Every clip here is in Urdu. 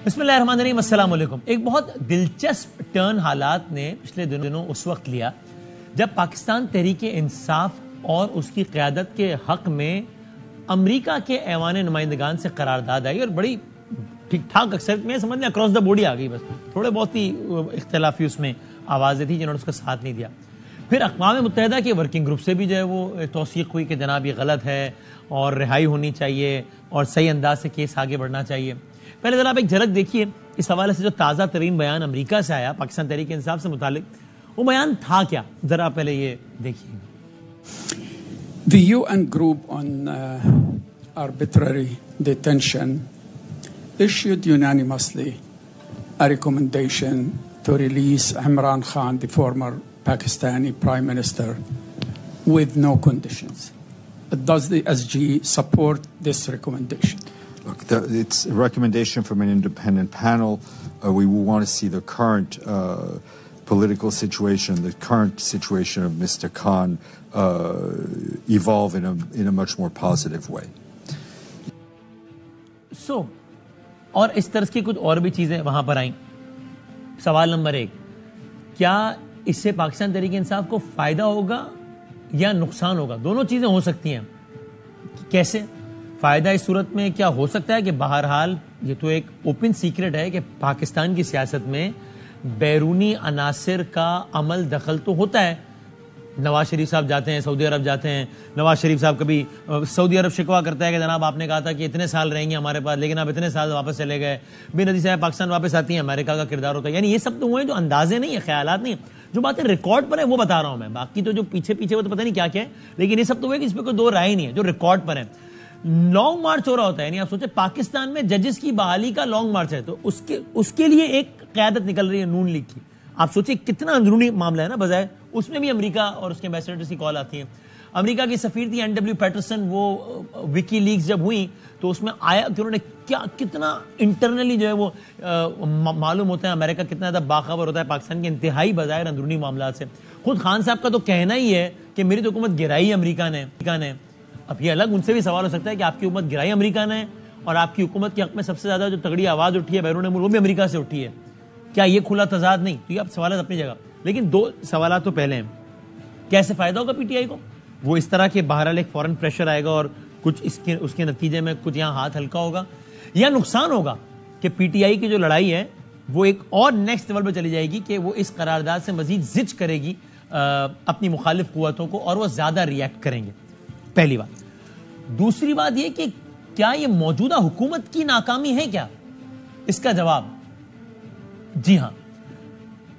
بسم اللہ الرحمن الرحیم، السلام علیکم۔ ایک بہت دلچسپ ٹرن حالات نے پچھلے دنوں اس وقت لیا جب پاکستان تحریک انصاف اور اس کی قیادت کے حق میں امریکہ کے ایوان نمائندگان سے قرارداد آئی، اور بڑی ٹھیک ٹھاک اکثریت میں سمجھ لیں اکراس دا بورڈ ہی آ گئی، بس تھوڑے بہت ہی اختلافی اس میں آوازیں تھیں جنہوں نے اس کا ساتھ نہیں دیا۔ پھر اقوام متحدہ کے ورکنگ گروپ سے بھی جو ہے وہ توثیق ہوئی کہ جناب یہ غلط ہے اور رہائی ہونی چاہیے اور صحیح انداز سے کیس آگے بڑھنا چاہیے۔ پہلے ذرا آپ ایک جھلک دیکھیے اس حوالے سے جو تازہ ترین بیان امریکہ سے آیا پاکستان تحریک انصاف سے متعلق، وہ بیان تھا کیا، ذرا پہلے یہ دیکھیے۔ The UN group on arbitrary detention issued unanimously a recommendation to release Imran Khan, the former Pakistani Prime Minister, with no conditions. Does the SG support this recommendation? Look, it's a recommendation from an independent panel. We want to see the current political situation, the current situation of Mr. Khan evolve in a much more positive way. So, اور اس طرح کی کچھ اور بھی چیزیں وہاں پر آئیں۔ سوال نمبر 1، کیا اس سے پاکستان تحریک انصاف کو فائدہ ہوگا یا نقصان ہوگا؟ دونوں چیزیں ہو سکتی ہیں۔ کیسے فائدہ؟ اس صورت میں کیا ہو سکتا ہے کہ بہرحال یہ تو ایک اوپن سیکرٹ ہے کہ پاکستان کی سیاست میں بیرونی عناصر کا عمل دخل تو ہوتا ہے۔ نواز شریف صاحب جاتے ہیں سعودی عرب، جاتے ہیں نواز شریف صاحب، کبھی سعودی عرب شکوہ کرتا ہے کہ جناب آپ نے کہا تھا کہ اتنے سال رہیں گے ہمارے پاس، لیکن آپ اتنے سال واپس چلے گئے۔ بے نظیر صاحب پاکستان واپس آتی ہیں، امریکہ کا کردار ہوتا ہے۔ یعنی یہ سب تو ہوئے جو اندازے نہیں ہیں، خیالات نہیں ہیں، جو باتیں ریکارڈ پر ہیں وہ بتا رہا ہوں میں، باقی تو جو پیچھے وہ تو پتہ نہیں کیا کیا ہے، لیکن یہ سب تو ہوئے کہ اس پہ کوئی دو رائے نہیں ہے، جو ریکارڈ پر ہیں۔ لانگ مارچ ہو رہا ہوتا ہے، یعنی آپ سوچیں پاکستان میں ججز کی بحالی کا لانگ مارچ ہے، تو اس کے لیے ایک قیادت نکل رہی ہے نون لیگ کی۔ آپ سوچیں کتنا اندرونی معاملہ ہے نا، بظاہر اس میں بھی امریکہ اور اس کے ایمبیسڈرز کی کال آتی ہے۔ امریکہ کی سفیر تھی این ڈبلیو پیٹرسن، وہ وکی لیگز جب ہوئی تو اس میں آیا کہ انہوں نے کتنا انٹرنلی جو ہے وہ معلوم ہوتا ہے امریکہ کتنا زیادہ باخبر ہوتا ہے پاکستان کے انتہائی بظاہر اندرونی معاملات سے۔ خود خان صاحب کا تو کہنا ہی ہے کہ میری تو حکومت گرائی امریکہ نے۔ اب یہ الگ ان سے بھی سوال ہو سکتا ہے کہ آپ کی حکومت گرائی امریکہ نے، اور آپ کی حکومت کے حق میں سب سے زیادہ جو تگڑی آواز اٹھی ہے بیرون ملک وہ بھی امریکہ سے اٹھی ہے، کیا یہ کھلا تضاد نہیں؟ تو یہ اب سوالات اپنی جگہ، لیکن دو سوالات تو پہلے ہیں۔ کیسے فائدہ ہوگا پی ٹی آئی کو؟ وہ اس طرح کے بہرحال ایک فورن پریشر آئے گا اور کچھ اس کے نتیجے میں کچھ یہاں ہاتھ ہلکا ہوگا، یا نقصان ہوگا کہ پی ٹی آئی کی جو لڑائی ہے وہ ایک اور نیکسٹ لیول پہ چلی جائے گی کہ وہ اس قرارداد سے مزید زج کرے گی اپنی مخالف قوتوں کو، اور وہ زیادہ ریئیکٹ کریں گے، پہلی بات۔ دوسری بات یہ کہ کیا یہ موجودہ حکومت کی ناکامی ہے کیا؟ اس کا جواب جی ہاں۔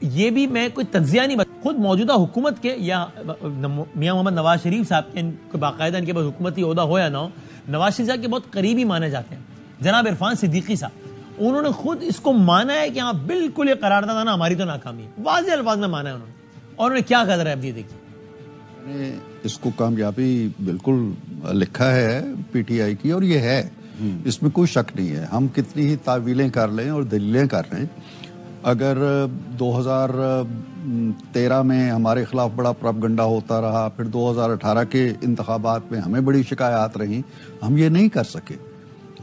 یہ بھی میں کوئی تجزیہ نہیں خود موجودہ حکومت کے یا میاں محمد نواز شریف صاحب کے باقاعدہ ان کے پاس حکومتی عہدہ ہو یا نہ ہو، نواز شریف صاحب کے بہت قریبی مانے جاتے ہیں، جناب عرفان صدیقی صاحب، انہوں نے خود اس کو مانا ہے کہ ہاں بالکل یہ قرارداد آنا ہماری تو ناکامی ہے، واضح الفاظ میں مانا ہے انہوں نے، اور انہوں نے کیا قدر ہے اب یہ دیکھیے۔ اس کو کامیابی بالکل لکھا ہے پی ٹی آئی کی، اور یہ ہے، اس میں کوئی شک نہیں ہے۔ ہم کتنی ہی تعویلیں کر لیں اور دلیلیں کر لیں، اگر 2013 میں ہمارے خلاف بڑا پروپیگنڈا ہوتا رہا، پھر 2018 کے انتخابات میں ہمیں بڑی شکایات رہیں، ہم یہ نہیں کر سکے،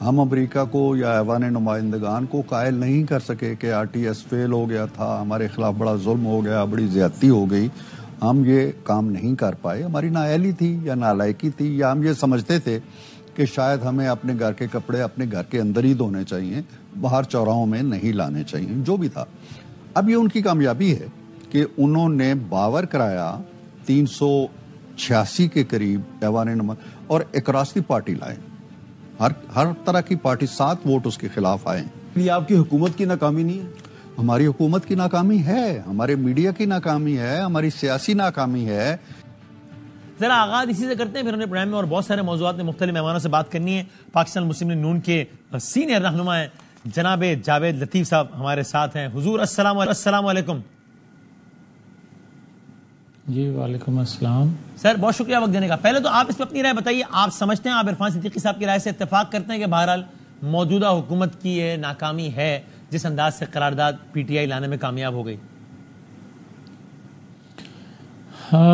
ہم امریکہ کو یا ایوان نمائندگان کو قائل نہیں کر سکے کہ آر ٹی ایس فیل ہو گیا تھا، ہمارے خلاف بڑا ظلم ہو گیا، بڑی زیادتی ہو گئی، ہم یہ کام نہیں کر پائے۔ ہماری نااہلی تھی یا نالائکی تھی، یا ہم یہ سمجھتے تھے کہ شاید ہمیں اپنے گھر کے کپڑے اپنے گھر کے اندر ہی دھونے چاہیے، باہر چوراہوں میں نہیں لانے چاہیے، جو بھی تھا۔ اب یہ ان کی کامیابی ہے کہ انہوں نے باور کرایا 386 کے قریب ایوان اور اکراس کی پارٹی لائے، ہر طرح کی پارٹی، 7 ووٹ اس کے خلاف آئے۔ یہ آپ کی حکومت کی ناکامی نہیں ہے؟ ہماری حکومت کی ناکامی ہے، ہمارے میڈیا کی ناکامی ہے، ہماری سیاسی ناکامی ہے۔ ذرا آغاز اسی سے کرتے ہیں، پھر ہم نے پروگرام میں اور بہت سارے موضوعات میں مختلف مہمانوں سے بات کرنی ہے۔ پاکستان مسلم لیگ نون کے سینئر رہنما ہیں جناب جاوید لطیف صاحب ہمارے ساتھ ہیں۔ حضور السلام علیکم۔ جی وعلیکم السلام سر، بہت شکریہ وقت دینے کا۔ پہلے تو آپ اس پہ اپنی رائے بتائیے، آپ سمجھتے ہیں، آپ عرفان صدیقی صاحب کی رائے سے اتفاق کرتے ہیں کہ بہرحال موجودہ حکومت کی یہ ناکامی ہے جس انداز سے قرارداد پی ٹی آئی لانے میں کامیاب ہو گئی؟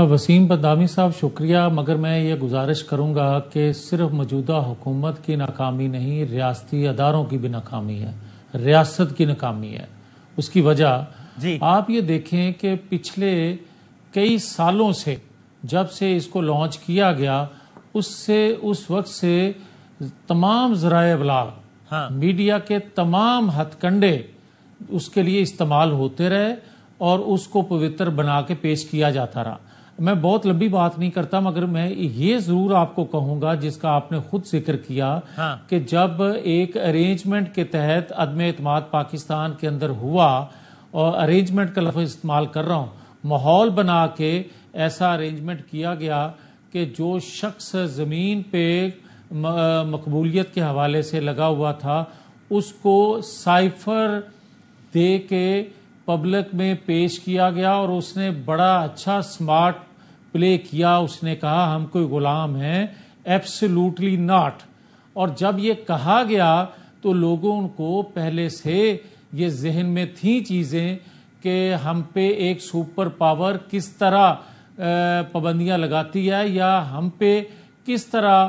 وسیم بدامی صاحب شکریہ، مگر میں یہ گزارش کروں گا کہ صرف موجودہ حکومت کی ناکامی نہیں، ریاستی اداروں کی بھی ناکامی ہے۔ ریاست کی ناکامی ہے. اس کی وجہ جی آپ یہ دیکھیں کہ پچھلے کئی سالوں سے جب سے اس کو لانچ کیا گیا اس وقت سے تمام ذرائع ابلاغ ہاں میڈیا کے تمام ہتھ کنڈے اس کے لیے استعمال ہوتے رہے اور اس کو پوتر بنا کے پیش کیا جاتا رہا. میں بہت لمبی بات نہیں کرتا مگر میں یہ ضرور آپ کو کہوں گا جس کا آپ نے خود ذکر کیا ہاں کہ جب ایک ارینجمنٹ کے تحت عدم اعتماد پاکستان کے اندر ہوا اور ارینجمنٹ کا لفظ استعمال کر رہا ہوں, ماحول بنا کے ایسا ارینجمنٹ کیا گیا کہ جو شخص زمین پہ مقبولیت کے حوالے سے لگا ہوا تھا اس کو سائفر دے کے پبلک میں پیش کیا گیا اور اس نے بڑا اچھا سمارٹ پلے کیا. اس نے کہا ہم کوئی غلام ہیں, ایبسولوٹلی ناٹ. اور جب یہ کہا گیا تو لوگوں کو پہلے سے یہ ذہن میں تھیں چیزیں کہ ہم پہ ایک سپر پاور کس طرح پابندیاں لگاتی ہے یا ہم پہ کس طرح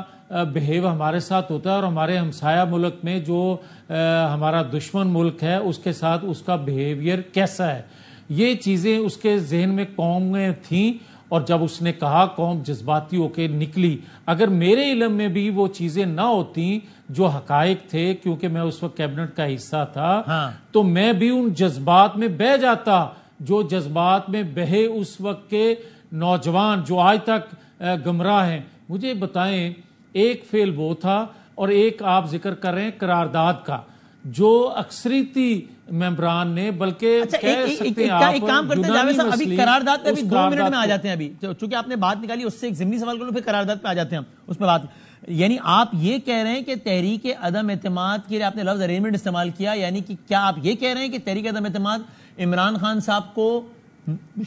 بہیو ہمارے ساتھ ہوتا ہے اور ہمارے ہمسایہ ملک میں جو ہمارا دشمن ملک ہے اس کے ساتھ اس کا بہیویئر کیسا ہے. یہ چیزیں اس کے ذہن میں قوم میں تھیں اور جب اس نے کہا قوم جذباتی ہو کے نکلی. اگر میرے علم میں بھی وہ چیزیں نہ ہوتی جو حقائق تھے کیونکہ میں اس وقت کیبنٹ کا حصہ تھا ہاں تو میں بھی ان جذبات میں بہہ جاتا جو جذبات میں بہے اس وقت کے نوجوان جو آج تک گمراہ ہیں. مجھے بتائیں ایک فعل وہ تھا اور ایک آپ ذکر کر رہے ہیں قرارداد کا جو اکثریتی ممبران نے بلکہ کہہ سکتے ہیں آپ ایک کام کرتے ہیں جاوید صاحب, ابھی قرارداد پہ ابھی 2 منٹ میں آ جاتے ہیں. ابھی چونکہ آپ نے بات نکالی اس سے ایک ضمنی سوال کروں پھر قرارداد پہ آ جاتے ہیں ہم اس پہ بات. یعنی آپ یہ کہہ رہے ہیں کہ تحریک عدم اعتماد کے لیے آپ نے لفظ ارینجمنٹ استعمال کیا, یعنی کہ کیا آپ یہ کہہ رہے ہیں کہ تحریک عدم اعتماد عمران خان صاحب کو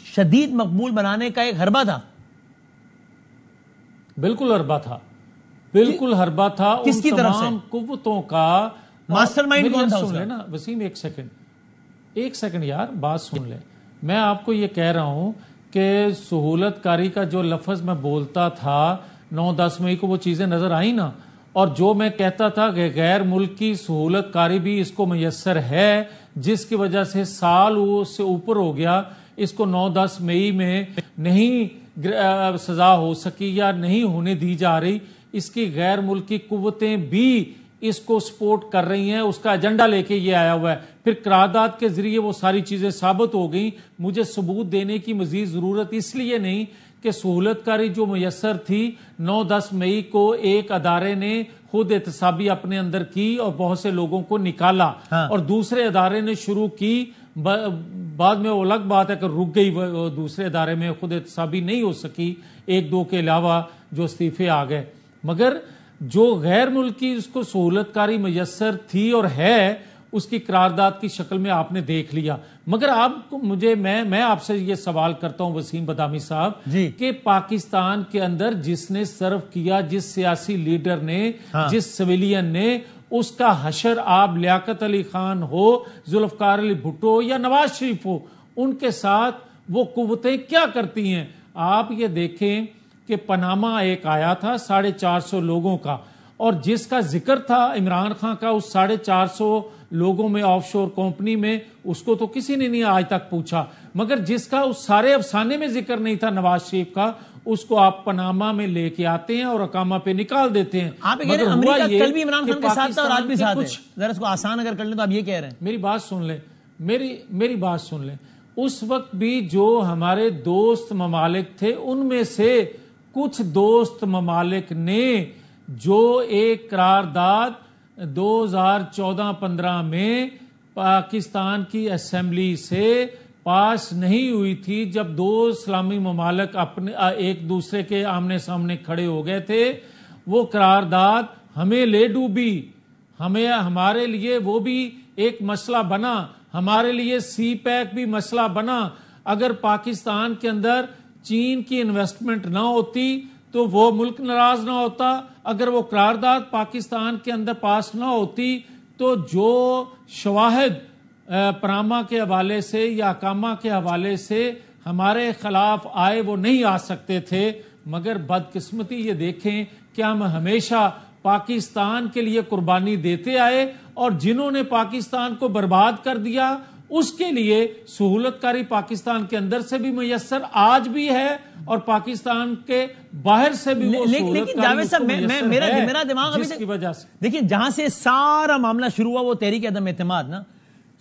شدید مقبول بنانے کا ایک حربہ تھا؟ بالکل حربہ تھا, بالکل حربہ تھا. کس کی طرف سے؟ تمام قوتوں کا ماسٹر مائنڈ کون تھا اس سن کا؟ لیں نا وسیم, ایک سیکنڈ یار بات سن لیں. میں آپ کو یہ کہہ رہا ہوں کہ سہولت کاری کا جو لفظ میں بولتا تھا 9-10 مئی کو وہ چیزیں نظر آئیں نا, اور جو میں کہتا تھا کہ غیر ملکی سہولت کاری بھی اس کو میسر ہے جس کی وجہ سے سال اس سے اوپر ہو گیا, اس کو 9-10 مئی میں نہیں سزا ہو سکی یا نہیں ہونے دی جا رہی. اس کی غیر ملکی قوتیں بھی اس کو سپورٹ کر رہی ہیں, اس کا ایجنڈا لے کے یہ آیا ہوا ہے. پھر قرارداد کے ذریعے وہ ساری چیزیں ثابت ہو گئیں. مجھے ثبوت دینے کی مزید ضرورت اس لیے نہیں کہ سہولت کاری جو میسر تھی 9-10 مئی کو ایک ادارے نے خود احتسابی اپنے اندر کی اور بہت سے لوگوں کو نکالا, اور دوسرے ادارے نے شروع کی. بعد میں وہ الگ بات ہے کہ رک گئی, وہ دوسرے ادارے میں خود احتسابی نہیں ہو سکی, 1-2 کے علاوہ جو استعفے آ گئے. مگر جو غیر ملکی اس کو سہولت کاری میسر تھی اور ہے اس کی قرارداد کی شکل میں آپ نے دیکھ لیا. مگر آپ مجھے میں آپ سے یہ سوال کرتا ہوں وسیم بادامی صاحب جی کہ پاکستان کے اندر جس نے سرو کیا, جس سیاسی لیڈر نے, جس سویلین نے, اس کا حشر آپ لیاقت علی خان ہو, ذوالفقار علی بھٹو یا نواز شریف ہو, ان کے ساتھ وہ قوتیں کیا کرتی ہیں. آپ یہ دیکھیں کہ پاناما ایک آیا تھا 450 لوگوں کا, اور جس کا ذکر تھا عمران خان کا اس 450 لوگوں میں آف شور کمپنی میں, اس کو تو کسی نے نہیں آج تک پوچھا. مگر جس کا اس سارے افسانے میں ذکر نہیں تھا نواز شریف کا, اس کو آپ پاناما میں لے کے آتے ہیں اور اقامہ پہ نکال دیتے ہیں. آپ کہہ رہے ہیں امریکہ کل بھی عمران خان کے ساتھ تھا اور آج بھی ساتھ ہے. ذرا اس کو آسان اگر کر لیں تو آپ یہ کہہ رہے ہیں. میری بات سن لیں, میری بات سن لیں. اس وقت بھی جو ہمارے دوست ممالک تھے ان میں سے کچھ دوست ممالک نے جو ایک قرارداد 2014-15 میں پاکستان کی اسمبلی سے پاس نہیں ہوئی تھی, جب 2 اسلامی ممالک اپنے ایک دوسرے کے آمنے سامنے کھڑے ہو گئے تھے, وہ قرارداد ہمیں لے ڈوبی. ہمارے لیے وہ بھی ایک مسئلہ بنا, ہمارے لیے سی پیک بھی مسئلہ بنا. اگر پاکستان کے اندر چین کی انویسٹمنٹ نہ ہوتی تو وہ ملک ناراض نہ ہوتا. اگر وہ قرارداد پاکستان کے اندر پاس نہ ہوتی تو جو شواہد پاناما کے حوالے سے یا اقامہ کے حوالے سے ہمارے خلاف آئے وہ نہیں آ سکتے تھے. مگر بدقسمتی یہ دیکھیں کہ ہم ہمیشہ پاکستان کے لیے قربانی دیتے آئے اور جنہوں نے پاکستان کو برباد کر دیا اس کے لیے سہولت کاری پاکستان کے اندر سے بھی میسر آج بھی ہے اور پاکستان کے باہر سے بھی وہ سہولت کاری اس کو میسر ہے، میرا دماغ جس کی وجہ سے دیکھیں جہاں سے سارا معاملہ شروع ہوا وہ تحریک عدم اعتماد نا،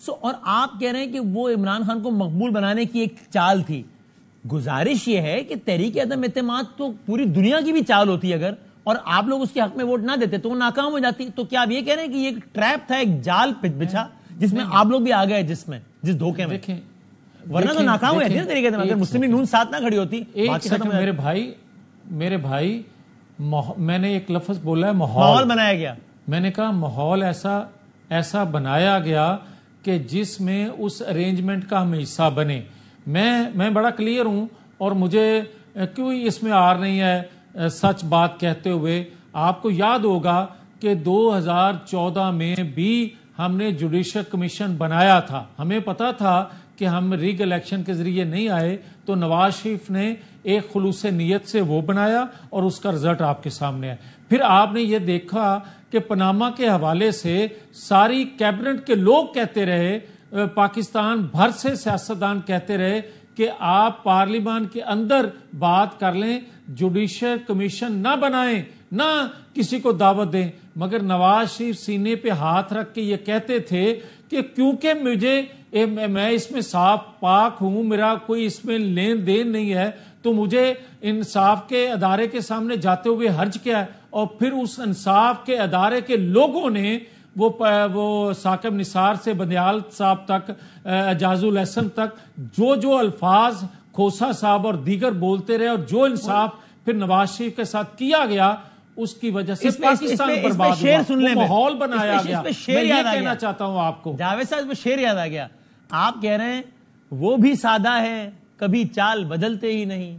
اور آپ کہہ رہے ہیں کہ وہ عمران خان کو مقبول بنانے کی ایک چال تھی. گزارش یہ ہے کہ تحریک عدم اعتماد تو پوری دنیا کی بھی چال ہوتی اگر، اور آپ لوگ اس کے حق میں ووٹ نہ دیتے تو وہ ناکام ہو جاتی. تو کیا آپ یہ کہہ رہے ہیں کہ یہ ایک ٹریپ تھا، ایک جال بچھا جس میں آپ لوگ بھی آ گئے، جس دھوکے میں؟ ورنہ تو ناکام ہو جاتی ہے طریقے سے. اگر مسلم لیگ نون ساتھ نہ کھڑی ہوتی. میرے بھائی میں نے ایک لفظ بولا ہے ماحول بنایا گیا. میں نے کہا ماحول ایسا بنایا گیا کہ جس میں اس ارینجمنٹ کا ہم حصہ بنے. میں بڑا کلیئر ہوں اور مجھے کوئی اس میں آر نہیں ہے سچ بات کہتے ہوئے. آپ کو یاد ہوگا کہ 2014 میں بھی ہم نے جوڈیشل کمیشن بنایا تھا. ہمیں پتا تھا کہ ہم ریگ الیکشن کے ذریعے نہیں آئے تو نواز شریف نے ایک خلوص نیت سے وہ بنایا اور اس کا رزلٹ آپ کے سامنے ہے. پھر آپ نے یہ دیکھا کہ پاناما کے حوالے سے ساری کیبنٹ کے لوگ کہتے رہے، پاکستان بھر سے سیاستدان کہتے رہے کہ آپ پارلیمان کے اندر بات کر لیں، جوڈیشل کمیشن نہ بنائیں، نہ کسی کو دعوت دیں. مگر نواز شریف سینے پہ ہاتھ رکھ کے یہ کہتے تھے کہ کیونکہ میں اس میں صاف پاک ہوں، میرا کوئی اس میں لین دین نہیں ہے، تو مجھے انصاف کے ادارے کے سامنے جاتے ہوئے حرج کیا ہے. اور پھر اس انصاف کے ادارے کے لوگوں نے وہ ثاقب نثار سے بندیال صاحب تک، اعجاز الحسن تک جو الفاظ کھوسا صاحب اور دیگر بولتے رہے اور جو انصاف پھر نواز شریف کے ساتھ کیا گیا اس کی وجہ سے پاکستان برباد ہوا، ماحول بنایا گیا. میں یہ کہنا چاہتا ہوں آپ کو جاوید صاحب، اس میں شعر یاد آ گیا. آپ کہہ رہے ہیں وہ بھی سادہ ہے کبھی چال بدلتے ہی نہیں،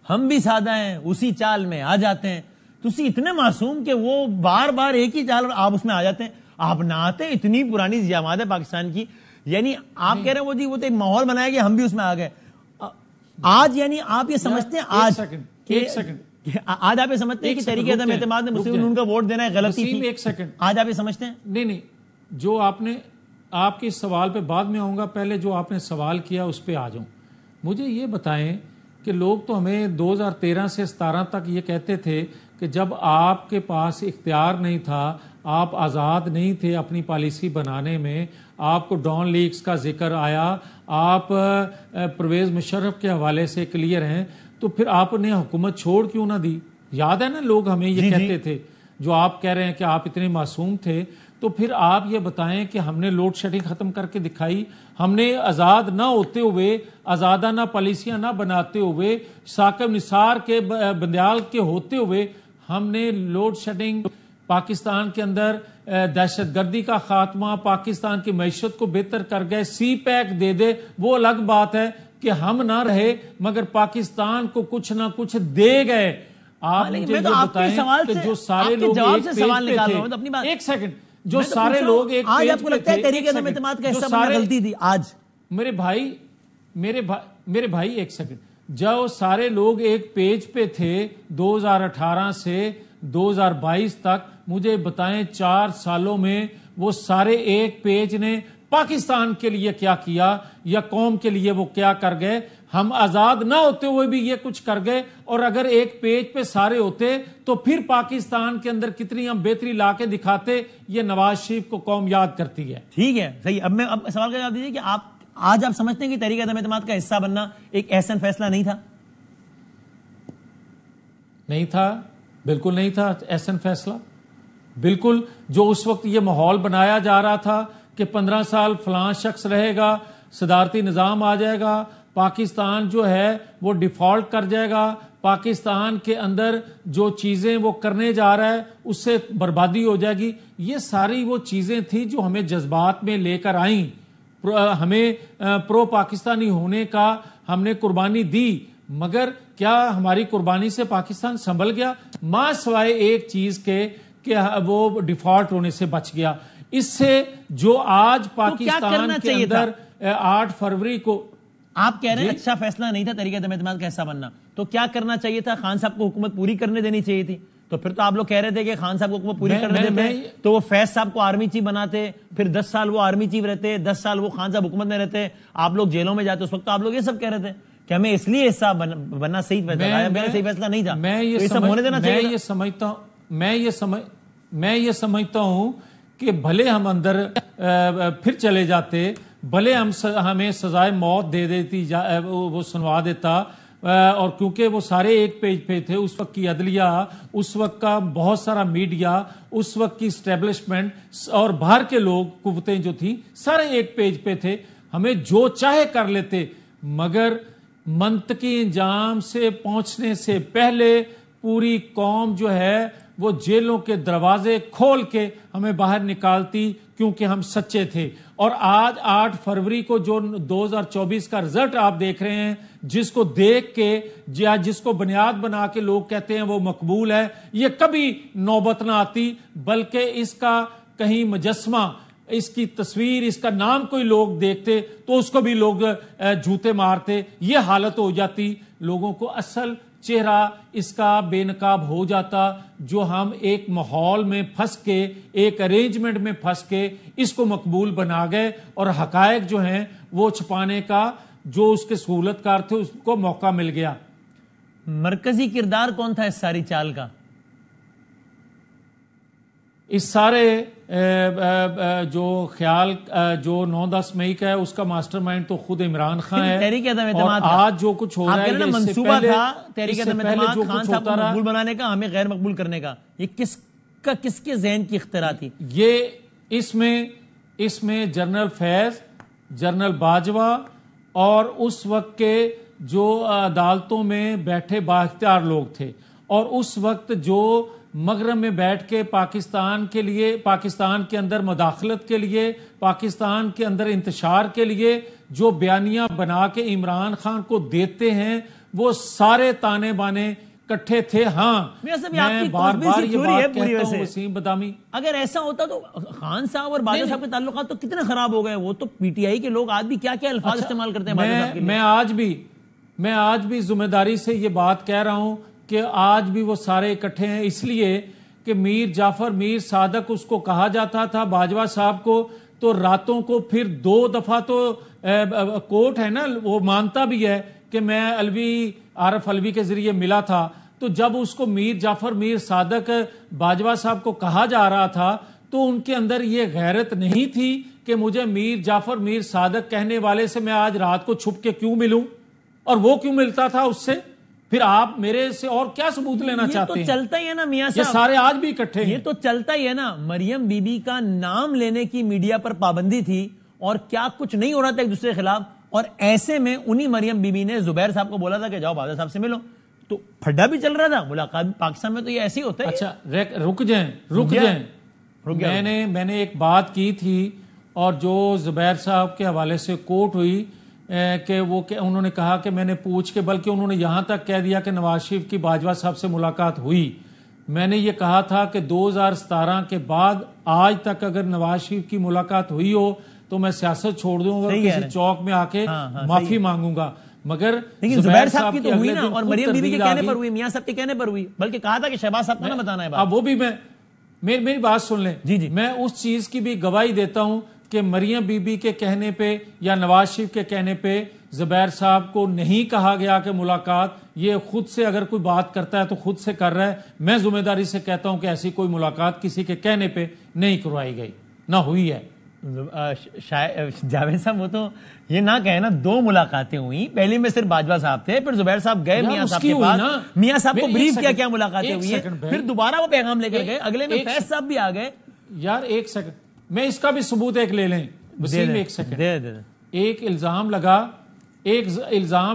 ہم بھی سادہ ہیں اسی چال میں آ جاتے ہیں. تسی اتنے معصوم کہ وہ بار بار ایک ہی چال اور آپ اس میں آ جاتے ہیں. آپ نہ آتے، اتنی پرانی جماعت ہے پاکستان کی. یعنی آپ کہہ رہے ہیں وہ جی وہ تو ایک ماحول بنایا گیا، ہم بھی اس میں آ گئے. آج یعنی آپ یہ سمجھتے ہیں آج آپ یہ سمجھتے ہیں کہ تحریک عدم اعتماد نے مسلم لیگ کا ووٹ دینا ہے غلطی تھی؟ ایک سیکنڈ، آج آپ یہ سمجھتے ہیں؟ نہیں، جو آپ کے سوال پہ بعد میں آؤں گا، پہلے جو آپ نے سوال کیا اس پہ آ جاؤں. مجھے یہ بتائیں کہ لوگ تو ہمیں 2013 سے 17 تک یہ کہتے تھے کہ جب آپ کے پاس اختیار نہیں تھا، آپ آزاد نہیں تھے اپنی پالیسی بنانے میں، آپ کو ڈان لیگز کا ذکر آیا، آپ پرویز مشرف کے حوالے سے کلیئر ہیں، تو پھر آپ نے حکومت چھوڑ کیوں نہ دی؟ یاد ہے نا لوگ ہمیں یہ کہتے تھے. جو آپ کہہ رہے ہیں کہ آپ اتنے معصوم تھے، تو پھر آپ یہ بتائیں کہ ہم نے لوڈ شیڈنگ ختم کر کے دکھائی، ہم نے آزاد نہ ہوتے ہوئے، آزادانہ پالیسیاں نہ بناتے ہوئے، ثاقب نثار کے بندیال کے ہوتے ہوئے ہم نے لوڈ شیڈنگ، پاکستان کے اندر دہشت گردی کا خاتمہ، پاکستان کی معیشت کو بہتر کر گئے. سی پیک دے وہ الگ بات ہے کہ ہم نہ رہے مگر پاکستان کو کچھ نہ کچھ دے گئے. آپ مجھے یہ بتائیں کہ جو سارے لوگ ایک سیکنڈ، جو سارے لوگ ایک آج آپ کو لگتا ہے تحریک عدم اعتماد کا حصہ بننا غلطی تھی؟ آج میرے بھائی ایک سیکنڈ، جو سارے لوگ ایک پیج پہ تھے 2018 سے 2022 تک، مجھے بتائیں 4 سالوں میں وہ سارے ایک پیج نے پاکستان کے لیے کیا کیا یا قوم کے لیے وہ کیا کر گئے؟ ہم آزاد نہ ہوتے ہوئے بھی یہ کچھ کر گئے، اور اگر ایک پیج پہ سارے ہوتے تو پھر پاکستان کے اندر کتنی ہم بہتری لا کے دکھاتے. یہ نواز شریف کو قوم یاد کرتی ہے. ٹھیک ہے، صحیح. اب سوال کا جواب دیجیے کہ آج آپ سمجھتے ہیں کہ تحریک عدم اعتماد کا حصہ بننا ایک احسن فیصلہ نہیں تھا؟ نہیں تھا، بالکل نہیں تھا احسن فیصلہ. بالکل جو اس وقت یہ ماحول بنایا جا رہا تھا کہ 15 سال فلاں شخص رہے گا، صدارتی نظام آ جائے گا، پاکستان جو ہے وہ ڈیفالٹ کر جائے گا، پاکستان کے اندر جو چیزیں وہ کرنے جا رہا ہے اس سے بربادی ہو جائے گی. یہ ساری وہ چیزیں تھیں جو ہمیں جذبات میں لے کر آئیں. ہمیں پرو پاکستانی ہونے کا ہم نے قربانی دی، مگر کیا ہماری قربانی سے پاکستان سنبھل گیا؟ ماں سوائے ایک چیز کے کہ وہ ڈیفالٹ ہونے سے بچ گیا. اس سے جو آج پاکستان کے اندر 8 فروری کو آپ کہہ رہے ہیں اچھا فیصلہ نہیں تھا تحریک عدم اعتماد کا حصہ بننا، تو کیا کرنا چاہیے تھا؟ خان صاحب کو حکومت پوری کرنے دینی چاہیے تھی، تو پھر تو آپ لوگ کہہ رہے تھے کہ خان صاحب کو پوری کر دیتے تو وہ فیض صاحب کو آرمی چیف بناتے, پھر 10 سال وہ آرمی چیف رہتے, 10 سال وہ خان صاحب حکومت میں رہتے, آپ لوگ جیلوں میں جاتے. اس وقت تو آپ لوگ یہ سب کہہ رہے تھے کہ ہمیں اس لیے حصہ بننا صحیح فیصلہ نہیں تھا. میں یہ سمجھتا ہوں کہ بھلے ہم اندر پھر چلے جاتے, بھلے ہمیں سزائے موت دے دیتی, وہ سنوا دیتا, اور کیونکہ وہ سارے ایک پیج پہ تھے, اس وقت کی عدلیہ, اس وقت کا بہت سارا میڈیا, اس وقت کی اسٹیبلشمنٹ اور باہر کے لوگ, قوتیں جو تھیں, سارے ایک پیج پہ تھے, ہمیں جو چاہے کر لیتے. مگر منطقی انجام سے پہنچنے سے پہلے پوری قوم جو ہے وہ جیلوں کے دروازے کھول کے ہمیں باہر نکالتی, کیونکہ ہم سچے تھے. اور آج 8 فروری کو جو 2024 کا رزلٹ آپ دیکھ رہے ہیں, جس کو دیکھ کے یا جس کو بنیاد بنا کے لوگ کہتے ہیں وہ مقبول ہے, یہ کبھی نوبت نہ آتی, بلکہ اس کا کہیں مجسمہ, اس کی تصویر, اس کا نام کوئی لوگ دیکھتے تو اس کو بھی لوگ جوتے مارتے. یہ حالت ہو جاتی, لوگوں کو اصل چہرہ اس کا بے نقاب ہو جاتا, جو ہم ایک ماحول میں پھنس کے, ایک ارینجمنٹ میں پھنس کے اس کو مقبول بنا گئے, اور حقائق جو ہیں وہ چھپانے کا جو اس کے سہولت کار تھے اس کو موقع مل گیا. مرکزی کردار کون تھا اس ساری چال کا؟ اس سارے جو خیال جو 9-10 مئی کا ہے اس کا ماسٹر مائنڈ تو خود عمران خان ہے. تحریک عدم اعتماد اور آج جو کچھ ہو رہا ہے منصوبہ تھا تحریک عدم اعتماد خان صاحب کو مقبول بنانے کا, ہمیں غیر مقبول کرنے کا, یہ کس کے ذہن کی اختراع تھی؟ یہ اس میں جنرل فیض, جنرل باجوہ اور اس وقت کے جو عدالتوں میں بیٹھے بااختیار لوگ تھے, اور اس وقت جو مغرب میں بیٹھ کے پاکستان کے لیے, پاکستان کے اندر مداخلت کے لیے, پاکستان کے اندر انتشار کے لیے جو بیانیہ بنا کے عمران خان کو دیتے ہیں, وہ سارے تانے بانے کٹھے تھے. ہاں میں بار بار یہ بات کہتا ہوں وسیم بدامی, اگر ایسا ہوتا تو خان صاحب اور باجوہ صاحب کے تعلقات تو کتنے خراب ہو گئے. وہ تو پی ٹی آئی کے لوگ آج بھی کیا کیا الفاظ استعمال کرتے ہیں باجوہ صاحب کے لیے. میں آج بھی ذمہ داری سے یہ بات کہہ رہا ہوں کہ آج بھی وہ سارے اکٹھے ہیں, اس لیے کہ میر جعفر میر صادق اس کو کہا جاتا تھا باجوہ صاحب کو, تو راتوں کو پھر 2 دفعہ تو کوٹ ہے نا, وہ مانتا بھی ہے کہ میں عارف علوی کے ذریعے ملا تھا. تو جب اس کو میر جعفر میر صادق باجوہ صاحب کو کہا جا رہا تھا تو ان کے اندر یہ غیرت نہیں تھی کہ مجھے میر جعفر میر صادق کہنے والے سے میں آج رات کو چھپ کے کیوں ملوں, اور وہ کیوں ملتا تھا اس سے. پھر آپ میرے سے اور کیا ثبوت لینا چاہتے ہیں؟ یہ تو چلتا ہی ہے نا میاں صاحب, یہ سارے آج بھی اکٹھے ہیں. یہ تو چلتا ہی ہے نا. مریم بی بی کا نام لینے کی میڈیا پر پابندی تھی, اور کیا کچھ نہیں ہو رہا تھا ایک دوسرے کے خلاف, اور ایسے میں انہی مریم بی بی نے زبیر صاحب کو بولا تھا کہ جاؤ باجوہ صاحب سے ملو, تو پھڈا بھی چل رہا تھا. ملاقات پاکستان میں تو یہ ایسے ہی ہوتا ہے. اچھا رک جائیں. میں نے ایک بات کی تھی, اور جو زبیر صاحب کے حوالے سے کوٹ ہوئی کہ انہوں نے کہا کہ میں نے پوچھ کے, بلکہ انہوں نے یہاں تک کہہ دیا کہ نواز شریف کی باجوہ صاحب سے ملاقات ہوئی. میں نے یہ کہا تھا کہ 2017 کے بعد آج تک اگر نواز شریف کی ملاقات ہوئی ہو تو میں سیاست چھوڑ دوں گا, کسی چوک میں آ کے معافی مانگوں گا. مگر زبیر صاحب کی تو ہوئی نا, اور مریم بی بی کے کہنے پر ہوئی, میاں صاحب کے کہنے پر ہوئی, بلکہ کہا تھا کہ شہباز صاحب کو نہ بتانا ہے بات. اب وہ بھی میری بات سن لیں. جی میں اس چیز کی بھی گواہی دیتا ہوں کہ مریم بی بی کے کہنے پہ یا نواز شریف کے کہنے پہ زبیر صاحب کو نہیں کہا گیا کہ ملاقات, یہ خود سے اگر کوئی بات کرتا ہے تو خود سے کر رہا ہے. میں ذمہ داری سے کہتا ہوں کہ ایسی کوئی ملاقات کسی کے کہنے پہ نہیں کروائی گئی, نہ ہوئی ہے. جاوید صاحب وہ تو یہ نہ کہے نا, 2 ملاقاتیں ہوئی, پہلی میں صرف باجوہ صاحب تھے, پھر زبیر صاحب گئے میاں صاحب کے پاس, میاں صاحب کو بریف کیا کیا ملاقاتیں ہوئی ہیں, پھر دوبارہ وہ پیغام لے کر گئے, اگلے میں فیض صاحب بھی آ گئے. یار ایک سیکنڈ, میں اس کا بھی ثبوت ایک لے لیں وسیم, ایک سیکنڈ. ایک الزام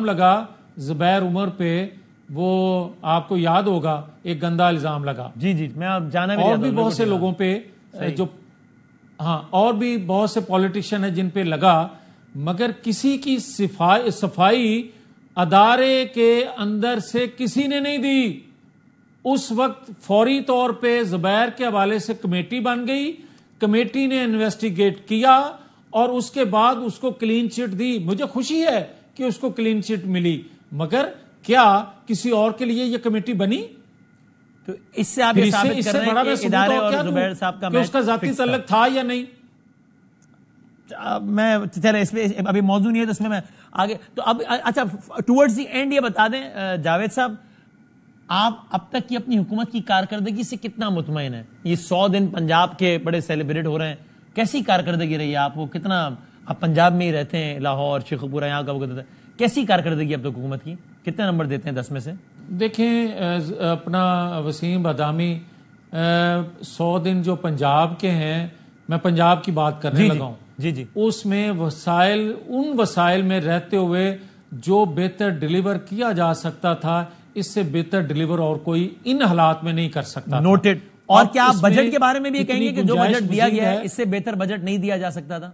لگا زبیر عمر پہ, وہ آپ کو یاد ہوگا, ایک گندا الزام لگا. جی میں اب جانا اور بھی بہت سے لوگوں پہ جو, ہاں اور بھی بہت سے پولیٹیشین ہیں جن پہ لگا, مگر کسی کی صفائی ادارے کے اندر سے کسی نے نہیں دی. اس وقت فوری طور پہ زبیر کے حوالے سے کمیٹی بن گئی, کمیٹی نے انویسٹیگیٹ کیا, اور اس کے بعد اس کو کلین چٹ دی. مجھے خوشی ہے کہ اس کو کلین چٹ ملی, مگر کیا کسی اور کے لیے یہ کمیٹی بنی؟ تو اس سے آپ یہ ثابت کر رہے ہیں کہ ادارے اور زبیر صاحب کا کہ اس کا ذاتی تعلق تھا یا نہیں؟ میں چلے اس پہ ابھی موضوع نہیں ہے تو اس میں آگے تو اب اچھا ٹورڈز دی اینڈ یہ بتا دیں جاوید صاحب، آپ اب تک کی اپنی حکومت کی کارکردگی سے کتنا مطمئن ہے؟ یہ 100 دن پنجاب کے بڑے سیلیبریٹ ہو رہے ہیں، کیسی کارکردگی رہی ہے آپ کو؟ کتنا آپ پنجاب میں ہی رہتے ہیں، لاہور شیخ پورہ یہاں کا وقت، کیسی کارکردگی اب تک حکومت کی؟ کتنے نمبر دیتے ہیں 10 میں سے؟ دیکھیں اپنا وسیم بادامی 100 دن جو پنجاب کے ہیں، میں پنجاب کی بات کرنے لگا ہوں، جی اس میں وسائل، ان وسائل میں رہتے ہوئے جو بہتر ڈیلیور کیا جا سکتا تھا، اس سے بہتر ڈیلیور اور کوئی ان حالات میں نہیں کر سکتا. نوٹڈ. اور کیا آپ بجٹ کے بارے میں بھی یہ کہیں گے کہ جو بجٹ دیا گیا ہے اس سے بہتر بجٹ نہیں دیا جا سکتا تھا؟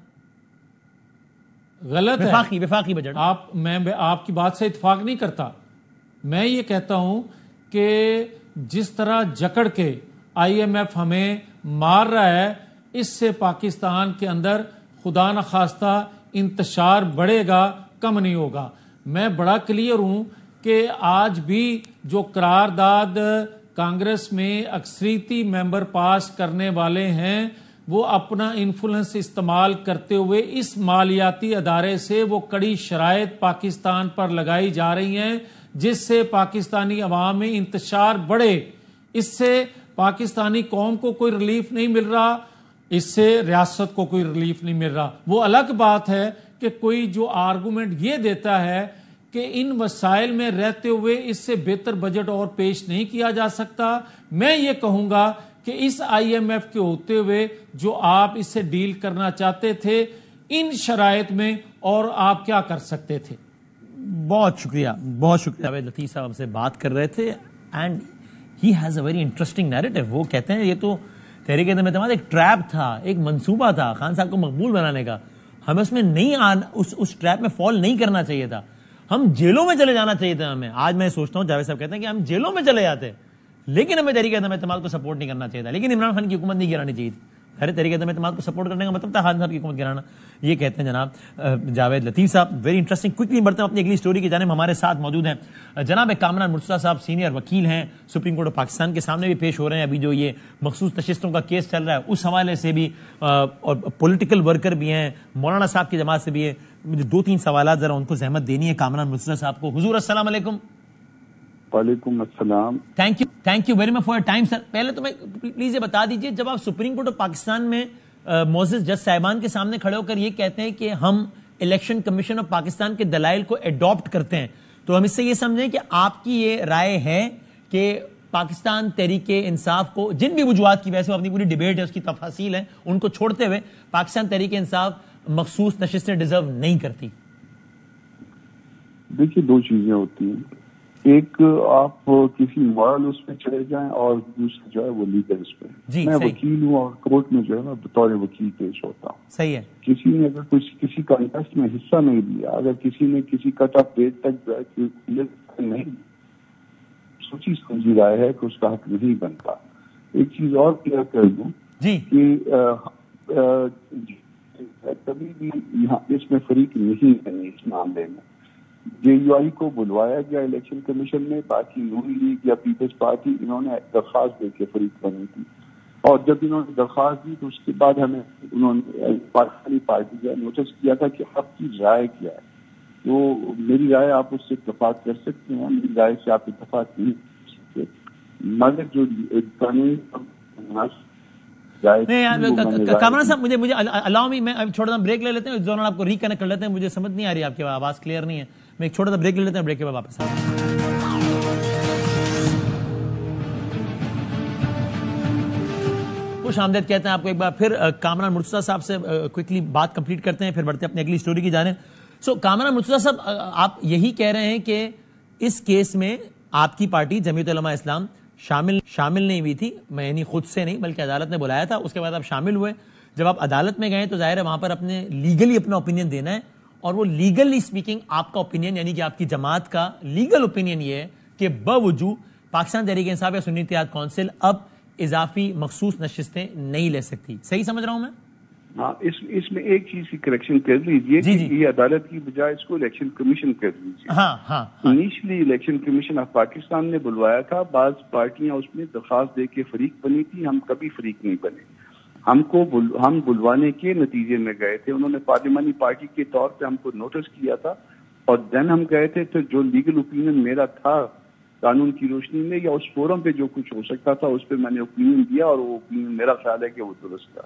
غلط ہے. وفاقی بجٹ. میں آپ کی بات سے اتفاق نہیں کرتا. میں یہ کہتا ہوں کہ جس طرح جکڑ کے IMF ہمیں مار رہا ہے، اس سے پاکستان کے اندر خدا نخواستہ انتشار بڑھے گا، کم نہیں ہوگا. میں بڑا کلیئر ہوں کہ آج بھی جو قرارداد کانگریس میں اکثریتی ممبر پاس کرنے والے ہیں، وہ اپنا انفلوئنس استعمال کرتے ہوئے اس مالیاتی ادارے سے وہ کڑی شرائط پاکستان پر لگائی جا رہی ہیں جس سے پاکستانی عوام میں انتشار بڑھے. اس سے پاکستانی قوم کو کوئی ریلیف نہیں مل رہا، اس سے ریاست کو کوئی ریلیف نہیں مل رہا. وہ الگ بات ہے کہ کوئی جو آرگومنٹ یہ دیتا ہے کہ ان وسائل میں رہتے ہوئے اس سے بہتر بجٹ اور پیش نہیں کیا جا سکتا، میں یہ کہوں گا کہ اس IMF کے ہوتے ہوئے جو آپ اس سے ڈیل کرنا چاہتے تھے ان شرائط میں، اور آپ کیا کر سکتے تھے. بہت شکریہ، بہت شکریہ. جاوید لطیف صاحب سے بات کر رہے تھے and he has a very interesting narrative. وہ کہتے ہیں یہ تو تحریک عدم اعتماد ایک ٹریپ تھا، ایک منصوبہ تھا خان صاحب کو مقبول بنانے کا. ہمیں اس میں نہیں اس ٹریپ میں فال نہیں کرنا چاہیے تھا، ہم جیلوں میں چلے جانا چاہیے تھا ہمیں. آج میں سوچتا ہوں جاوید صاحب کہتے ہیں کہ ہم جیلوں میں چلے جاتے، لیکن ہمیں تحریک عدم اعتماد کو سپورٹ نہیں کرنا چاہیے تھا. لیکن عمران خان کی حکومت نہیں گرانے چاہیے تھی. تحریک عدم اعتماد کو سپورٹ کرنے کا مطلب تھا خان صاحب کی حکومت گرانا. یہ کہتے ہیں جناب جاوید لطیف صاحب. Very interesting. کوئکلی بڑھتے ہیں اپنی اگلی سٹوری کی جانب. ہمارے ساتھ موجود ہیں جناب کامران مرتضیٰ صاحب، سینئر وکیل ہیں، سپریم کورٹ آف پاکستان کے سامنے بھی پیش ہو رہے ہیں. ابھی جو یہ مخصوص نشستوں کا کیس چل رہا ہے اس حوالے سے بھی، اور پولیٹیکل ورکر بھی ہیں، مولانا صاحب کی جماعت سے بھی ہے. مجھے 2-3 سوالات ذرا ان کو زحمت دینی ہے کامران مرتضیٰ صاحب کو. حضور السلام علیکم. وعلیکم السلام. Thank you very much for your time سر. پہلے تو میں پلیز یہ بتا دیجئے، جب آپ سپریم کورٹ آف پاکستان میں معزز جج صاحبان کے سامنے کھڑے ہو کر یہ کہتے ہیں کہ ہم الیکشن کمیشن آف پاکستان کے دلائل کو اڈاپٹ کرتے ہیں، تو ہم اس سے یہ سمجھیں کہ آپ کی یہ رائے ہے کہ پاکستان تحریک انصاف کو جن بھی وجوہات کی وجہ سے اپنی پوری ڈیبیٹ ہے، اس کی تفاصیل ہیں، ان کو چھوڑتے ہوئے پاکستان تحریک انصاف مخصوص نشستیں ڈیزرو نہیں کرتی. دیکھیے 2 چیزیں ہوتی ہیں. ایک آپ کسی مورل اس پہ چلے جائیں، اور دوسرا جو ہے وہ لیگل اس پہ. میں وکیل ہوں اور کورٹ میں جو ہے نا بطور وکیل پیش ہوتا ہوں. صحیح ہے. کسی نے اگر کسی کانٹیسٹ میں حصہ نہیں لیا، اگر کسی نے کسی کٹ آف ڈیٹ تک جو ہے نہیں، سوچی سمجھی رائے ہے کہ اس کا حق نہیں بنتا. ایک چیز اور کلیئر کر دوں کہ کبھی بھی یہاں اس میں فریق نہیں بنی. اس معاملے میں JUI کو بلوایا گیا الیکشن کمیشن میں، باقی نون لیگ یا پیپلز پارٹی انہوں نے درخواست دے کے فریق بنی تھی، اور جب انہوں نے درخواست دی تو اس کے بعد ہمیں انہوں نے پاکستانی پارٹی کا نوٹس کیا تھا کہ آپ کی رائے کیا ہے. تو میری رائے آپ اس سے اتفاق کر سکتے ہیں، میری رائے سے آپ اتفاق نہیں کر سکتے، مگر جو قانونی کامران صاحب مجھے الاؤ می، میں چھوٹا سا بریک لے لیتے ہیں، اس دوران آپ کو ریکنیکٹ کر لیتے ہیں. مجھے سمجھ نہیں آ رہی آپ کی آواز کلیئر نہیں ہے. میں ایک چھوٹا سا بریک لے لیتے ہیں، بریک کے بعد واپس آتے ہیں. خوش آمدید کہتے ہیں آپ کو ایک بار پھر. کامران مرتضیٰ صاحب سے کوئکلی بات کمپلیٹ کرتے ہیں، پھر بڑھتے ہیں اپنی اگلی سٹوری کی جانب. سو کامران مرتضیٰ صاحب، آپ یہی کہہ رہے ہیں کہ اس کیس میں آپ کی پارٹی جمعیت علماء اسلام شامل نہیں ہوئی تھی، میں یعنی خود سے نہیں بلکہ عدالت نے بلایا تھا، اس کے بعد آپ شامل ہوئے. جب آپ عدالت میں گئے تو ظاہر ہے وہاں پر اپنے لیگلی اپنا اوپینین دینا ہے، اور وہ لیگلی سپیکنگ آپ کا اوپینین یعنی کہ آپ کی جماعت کا لیگل اوپینین یہ ہے کہ باوجود پاکستان تحریک انصاف یا سنی اتحاد کونسل اب اضافی مخصوص نشستیں نہیں لے سکتی. صحیح سمجھ رہا ہوں میں؟ ہاں اس میں ایک چیز کی کریکشن کر لیجیے کہ یہ عدالت کی بجائے اس کو الیکشن کمیشن کر لیجیے. Initially election commission of Pakistan نے بلوایا تھا, بعض پارٹیاں اس میں درخواست دے کے فریق بنی تھی, ہم کبھی فریق نہیں بنے. ہم بلوانے کے نتیجے میں گئے تھے, انہوں نے پارلیمانی پارٹی کے طور پہ ہم کو نوٹس کیا تھا اور دین ہم گئے تھے. تو جو لیگل اوپینین میرا تھا قانون کی روشنی میں یا اس فورم پہ جو کچھ ہو سکتا تھا اس پہ میں نے اوپینین دیا اور وہ اوپینین میرا خیال ہے کہ وہ درست تھا.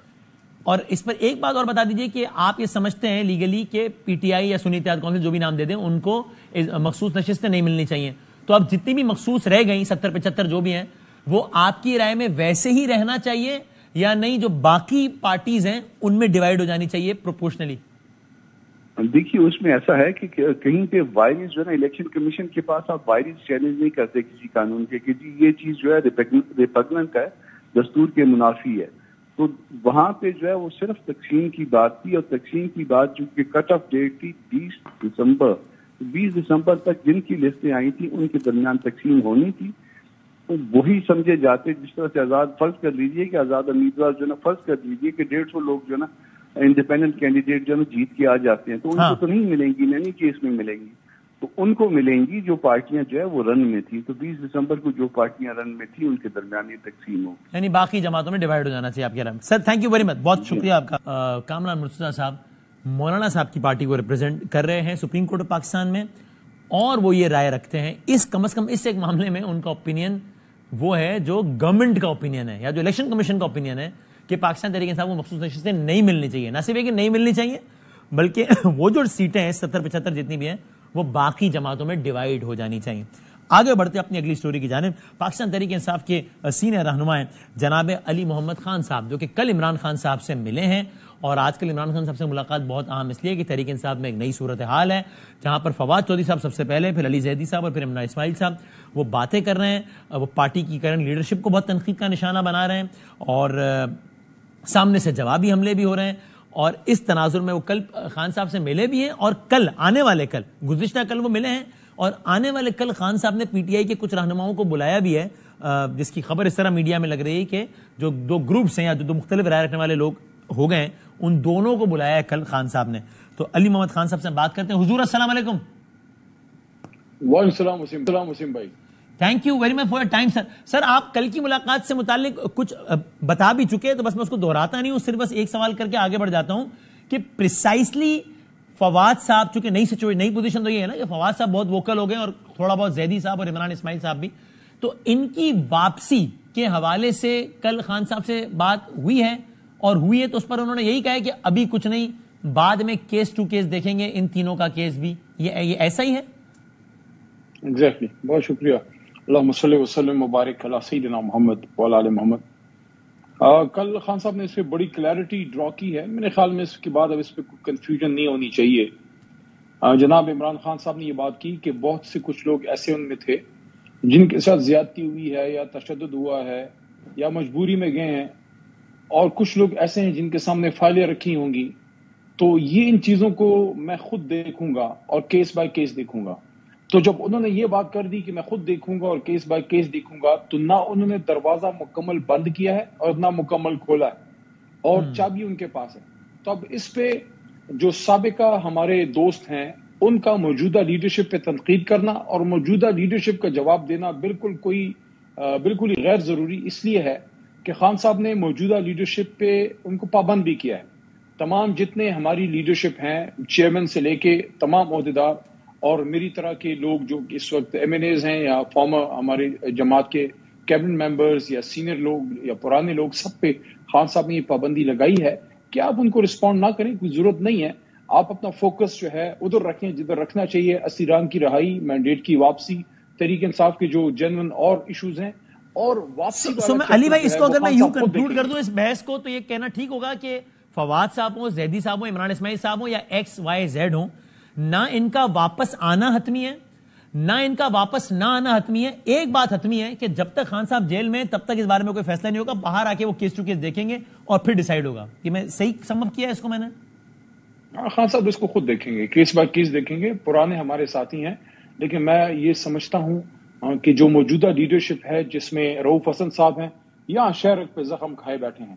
اور اس پر ایک بات اور بتا دیجئے کہ آپ یہ سمجھتے ہیں لیگلی کہ پی ٹی آئی یا سنی اتحاد کونسل جو بھی نام دے دیں ان کو مخصوص نشستیں نہیں ملنی چاہیے, تو اب جتنی بھی مخصوص رہ گئیں 70-75 جو بھی ہیں وہ آپ کی رائے میں ویسے ہی رہنا چاہیے یا نہیں, جو باقی پارٹیز ہیں ان میں ڈیوائیڈ ہو جانی چاہیے پروپورشنلی؟ دیکھیے اس میں ایسا ہے کہ کہیں پہ وائرس جو ہے نا الیکشن کمیشن کے پاس آپ وائرس چیلنج نہیں کرتے کسی قانون کے کہ جی یہ چیز جو ہے ریپگننٹ ہے, دستور کے منافی ہے. تو وہاں پہ جو ہے وہ صرف تقسیم کی بات تھی, اور تقسیم کی بات جو کہ کٹ آف ڈیٹ تھی 20 دسمبر تک جن کی لسٹیں آئی تھی ان کے درمیان تقسیم ہونی تھی. تو وہی سمجھے جاتے جس طرح سے آزاد فرض کر لیجئے کہ آزاد امیدوار جو ہے نا فرض کر لیجئے کہ 150 لوگ جو ہے نا انڈیپینڈنٹ کینڈیڈیٹ جو ہے نا جیت کے آ جاتے ہیں, تو ان کو تو نہیں ملیں گی, نہیں کیس میں ملیں گی, تو ان کو ملیں گی جو پارٹیاں جو ہے وہ رن میں تھی. تو 20 دسمبر کو جو پارٹیاں رن میں تھی ان کے درمیان یہ تقسیم ہو, یعنی باقی جماعتوں میں ڈیوائیڈ ہو جانا چاہیے آپ کہہ رہے ہیں. سر تھینک یو ویری مچ, بہت شکریہ آپ کا. کامران مرتضیٰ صاحب مولانا صاحب کی پارٹی کو ریپرزینٹ کر رہے ہیں سپریم کورٹ آف پاکستان میں, اور وہ یہ رائے رکھتے ہیں اس کم از کم اس ایک معاملے میں ان کا اوپینین وہ ہے جو گورنمنٹ کا اوپینین ہے یا جو الیکشن کمیشن کا اوپینین ہے کہ پاکستان تحریک انصاف کو مخصوص نشستیں نہیں ملنی چاہیے. نہ صرف یہ کہ نہیں ملنی چاہیے بلکہ وہ جو سیٹیں ہیں 70-75 جتنی بھی ہیں وہ باقی جماعتوں میں ڈیوائیڈ ہو جانی چاہیے. آگے بڑھتے اپنی اگلی سٹوری کی جانب. پاکستان تحریک انصاف کے سینئر رہنما ہیں جناب علی محمد خان صاحب, جو کہ کل عمران خان صاحب سے ملے ہیں, اور آج کل عمران خان صاحب سے ملاقات بہت اہم اس لیے کہ تحریک انصاف میں ایک نئی صورتحال ہے جہاں پر فواد چودھری صاحب سب سے پہلے, پھر علی زیدی صاحب اور پھر عمران اسماعیل صاحب وہ باتیں کر رہے ہیں. وہ پارٹی کی کرنٹ لیڈرشپ کو بہت تنقید کا نشانہ بنا رہے ہیں اور سامنے سے جوابی حملے بھی ہو رہے ہیں. اور اس تناظر میں وہ کل خان صاحب سے ملے بھی ہیں, اور کل آنے والے کل گزشتہ کل وہ ملے ہیں, اور آنے والے کل خان صاحب نے پی ٹی آئی کے کچھ رہنماؤں کو بلایا بھی ہے, جس کی خبر اس طرح میڈیا میں لگ رہی ہے کہ جو دو گروپس ہیں یا جو دو مختلف رائے رکھنے والے لوگ ہو گئے ہیں ان دونوں کو بلایا ہے کل خان صاحب نے. تو علی محمد خان صاحب سے بات کرتے ہیں. حضور السلام علیکم. وعلیکم السلام وسیم بھائی. Thank you very much for your time sir. Sir آپ کل کی ملاقات سے متعلق کچھ بتا بھی چکے, تو بس میں اس کو دہراتا نہیں ہوں, صرف بس ایک سوال کر کے آگے بڑھ جاتا ہوں کہ پریسائسلی فواد صاحب, چونکہ نئی پوزیشن تو یہ ہے نا کہ فواد صاحب بہت ووکل ہو گئے اور تھوڑا بہت زیدی صاحب اور عمران اسماعیل صاحب بھی, تو ان کی واپسی کے حوالے سے کل خان صاحب سے بات ہوئی ہے, اور ہوئی ہے تو اس پر انہوں نے یہی کہا ہے کہ ابھی کچھ نہیں, بعد میں کیس ٹو کیس دیکھیں گے ان تینوں کا کیس بھی. یہ ایسا ہی ہے؟ ایگزیکٹلی. بہت شکریہ. اللہم صلی وسلم مبارک علی سیدنا محمد وعلی آل محمد. کل خان صاحب نے اس پہ بڑی کلیئرٹی ڈرا کی ہے. میرے خیال میں اس کے بعد اب اس پہ کوئی کنفیوژن نہیں ہونی چاہیے. جناب عمران خان صاحب نے یہ بات کی کہ بہت سے کچھ لوگ ایسے ان میں تھے جن کے ساتھ زیادتی ہوئی ہے یا تشدد ہوا ہے یا مجبوری میں گئے ہیں, اور کچھ لوگ ایسے ہیں جن کے سامنے فائلیں رکھی ہوں گی. تو یہ ان چیزوں کو میں خود دیکھوں گا اور کیس بائی کیس دیکھوں گا. تو جب انہوں نے یہ بات کر دی کہ میں خود دیکھوں گا اور کیس بائی کیس دیکھوں گا, تو نہ انہوں نے دروازہ مکمل بند کیا ہے اور نہ مکمل کھولا ہے, اور چابی ان کے پاس ہے. تو اب اس پہ جو سابقہ ہمارے دوست ہیں ان کا موجودہ لیڈرشپ پہ تنقید کرنا اور موجودہ لیڈرشپ کا جواب دینا بالکل ہی غیر ضروری اس لیے ہے کہ خان صاحب نے موجودہ لیڈرشپ پہ ان کو پابند بھی کیا ہے. تمام جتنے ہماری لیڈرشپ ہیں, چیئرمین سے لے کے تمام عہدیدار اور میری طرح کے لوگ جو اس وقت ایم این ایز ہیں یا فارمر ہمارے جماعت کے کیبنٹ ممبرز یا سینئر لوگ یا پرانے لوگ, سب پہ خان صاحب نے یہ پابندی لگائی ہے کہ آپ ان کو رسپونڈ نہ کریں, کوئی ضرورت نہیں ہے. آپ اپنا فوکس جو ہے ادھر رکھیں جدھر رکھنا چاہیے. اسیران کی رہائی, مینڈیٹ کی واپسی, تحریک انصاف کے جو جنرل اور ایشوز ہیں, اور واپسی. علی بھائی اس کو اگر میں یوں کنکلوڈ کر دوں اس بحث کو, تو یہ کہنا ٹھیک ہوگا کہ فواد صاحب ہوں, زیدی صاحب ہوں, عمران اسماعیل صاحب ہوں یا ایکس وائی زیڈ ہوں, نہ ان کا واپس آنا حتمی ہے نہ ان کا واپس نہ آنا حتمی ہے. ایک بات حتمی ہے کہ جب تک خان صاحب جیل میں تب تک اس بارے میں کوئی فیصلہ نہیں ہوگا. باہر آ کے وہ کیس ٹو کیس دیکھیں گے اور پھر ڈیسائیڈ ہوگا. کہ میں صحیح سم اپ کیا ہے اس کو میں نے؟ خان صاحب اس کو خود دیکھیں گے, کیس بائی کیس دیکھیں گے. پرانے ہمارے ساتھی ہیں, لیکن میں یہ سمجھتا ہوں کہ جو موجودہ لیڈرشپ ہے جس میں رؤوف حسن صاحب ہیں, یہاں شہر پہ زخم کھائے بیٹھے ہیں.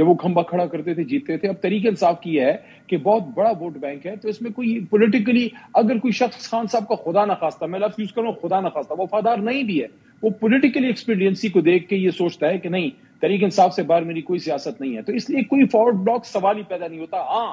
جب وہ کھمبا کھڑا کرتے تھے جیتتے تھے. اب تحریک انصاف کی ہے کہ بہت بڑا ووٹ بینک ہے, تو اس میں کوئی پولیٹیکلی اگر کوئی شخص خان صاحب کا خدا نخواستہ, میں لفظ یوز کروں خدا نخواستہ, وفادار نہیں بھی ہے, وہ پولیٹیکلی ایکسپیڈینسی کو دیکھ کے یہ سوچتا ہے کہ نہیں تحریک انصاف سے باہر میری کوئی سیاست نہیں ہے, تو اس لیے کوئی فارورڈ بلاک سوال ہی پیدا نہیں ہوتا. ہاں